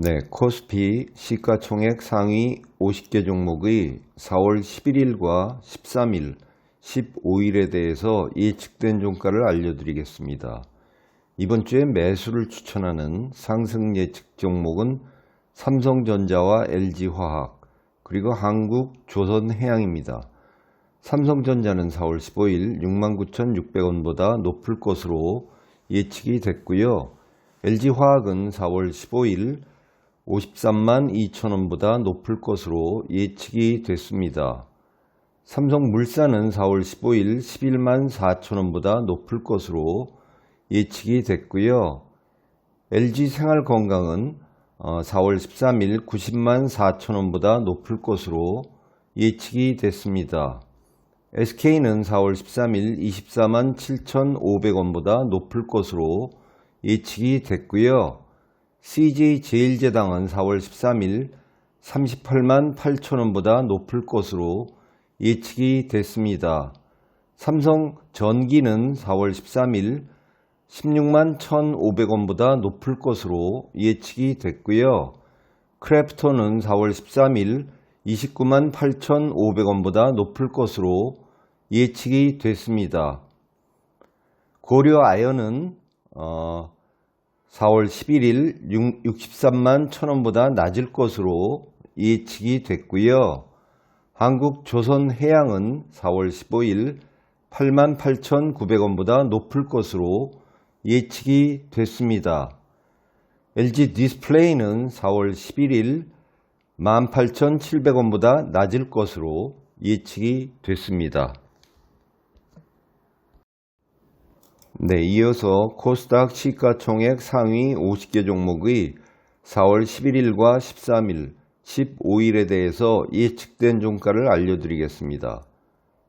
네, 코스피 시가총액 상위 50개 종목의 4월 11일과 13일, 15일에 대해서 예측된 종가를 알려드리겠습니다. 이번 주에 매수를 추천하는 상승 예측 종목은 삼성전자와 LG화학, 그리고 한국조선해양입니다. 삼성전자는 4월 15일 69,600원보다 높을 것으로 예측이 됐고요. LG화학은 4월 15일 53만 2천원보다 높을 것으로 예측이 됐습니다. 삼성물산은 4월 15일 11만 4천원보다 높을 것으로 예측이 됐고요. LG생활건강은 4월 13일 90만 4천원보다 높을 것으로 예측이 됐습니다. SK는 4월 13일 24만 7,500원보다 높을 것으로 예측이 됐고요. CJ제일제당은 4월 13일 38만 8천원보다 높을 것으로 예측이 됐습니다. 삼성전기는 4월 13일 16만 1,500원보다 높을 것으로 예측이 됐고요. 크래프톤은 4월 13일 29만 8,500원보다 높을 것으로 예측이 됐습니다. 고려아연은 4월 11일 63만 1,000원보다 낮을 것으로 예측이 됐고요. 한국조선해양은 4월 15일 8만 8,900원보다 높을 것으로 예측이 됐습니다. LG디스플레이는 4월 11일 18,700원보다 낮을 것으로 예측이 됐습니다. 네, 이어서 코스닥 시가총액 상위 50개 종목의 4월 11일과 13일, 15일에 대해서 예측된 종가를 알려드리겠습니다.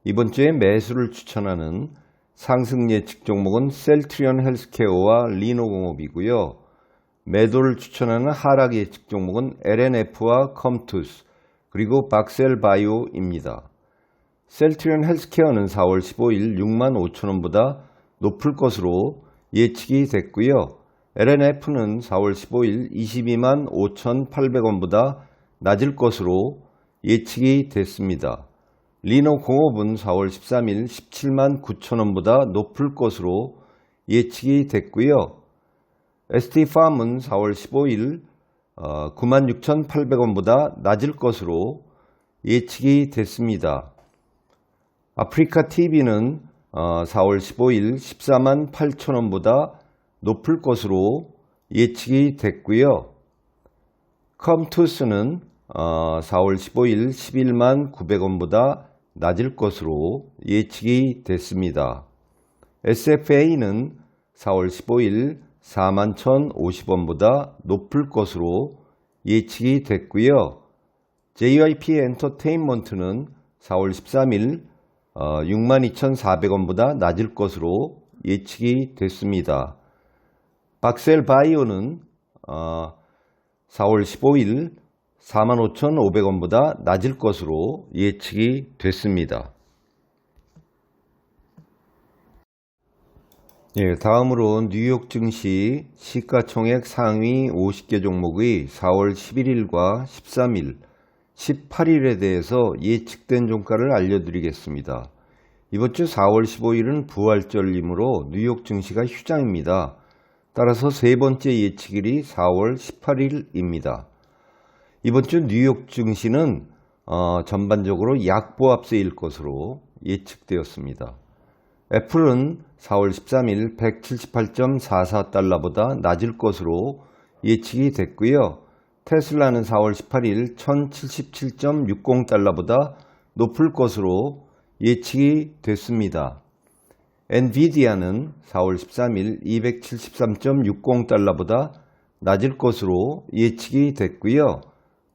이번 주에 매수를 추천하는 상승 예측 종목은 셀트리온 헬스케어와 리노공업이고요. 매도를 추천하는 하락 예측 종목은 LNF와 컴투스, 그리고 박셀바이오입니다. 셀트리온 헬스케어는 4월 15일 6만 5천원보다 높을 것으로 예측이 됐고요. LNF는 4월 15일 22만 5,800원보다 낮을 것으로 예측이 됐습니다. 리노공업은 4월 13일 17만 9천원보다 높을 것으로 예측이 됐고요. ST팜은 4월 15일 96,800원보다 낮을 것으로 예측이 됐습니다. 아프리카TV는 4월 15일 14만 8천원보다 높을 것으로 예측이 됐고요. 컴투스는 4월 15일 11만 900원보다 낮을 것으로 예측이 됐습니다. SFA는 4월 15일 4만 1,050원보다 높을 것으로 예측이 됐고요. JYP 엔터테인먼트는 4월 13일 62,400원보다 낮을 것으로 예측이 됐습니다. 박셀바이오는 4월 15일 45,500원보다 낮을 것으로 예측이 됐습니다. 예, 다음으로 뉴욕 증시 시가총액 상위 50개 종목의 4월 11일과 13일, 18일에 대해서 예측된 종가를 알려드리겠습니다. 이번 주 4월 15일은 부활절이므로 뉴욕 증시가 휴장입니다. 따라서 세 번째 예측일이 4월 18일입니다. 이번 주 뉴욕 증시는 전반적으로 약보합세일 것으로 예측되었습니다. 애플은 4월 13일 178.44달러보다 낮을 것으로 예측이 됐고요. 테슬라는 4월 18일 1077.60달러보다 높을 것으로 예측이 됐습니다. 엔비디아는 4월 13일 273.60달러보다 낮을 것으로 예측이 됐고요.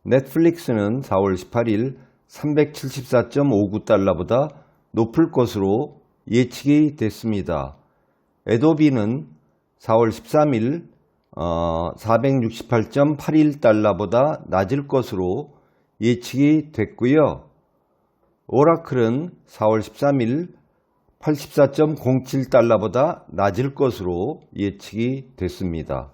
넷플릭스는 4월 18일 374.59달러보다 높을 것으로 예측이 됐습니다. 애도비는 4월 13일 468.81달러보다 낮을 것으로 예측이 됐고요. 오라클은 4월 13일 84.07달러보다 낮을 것으로 예측이 됐습니다.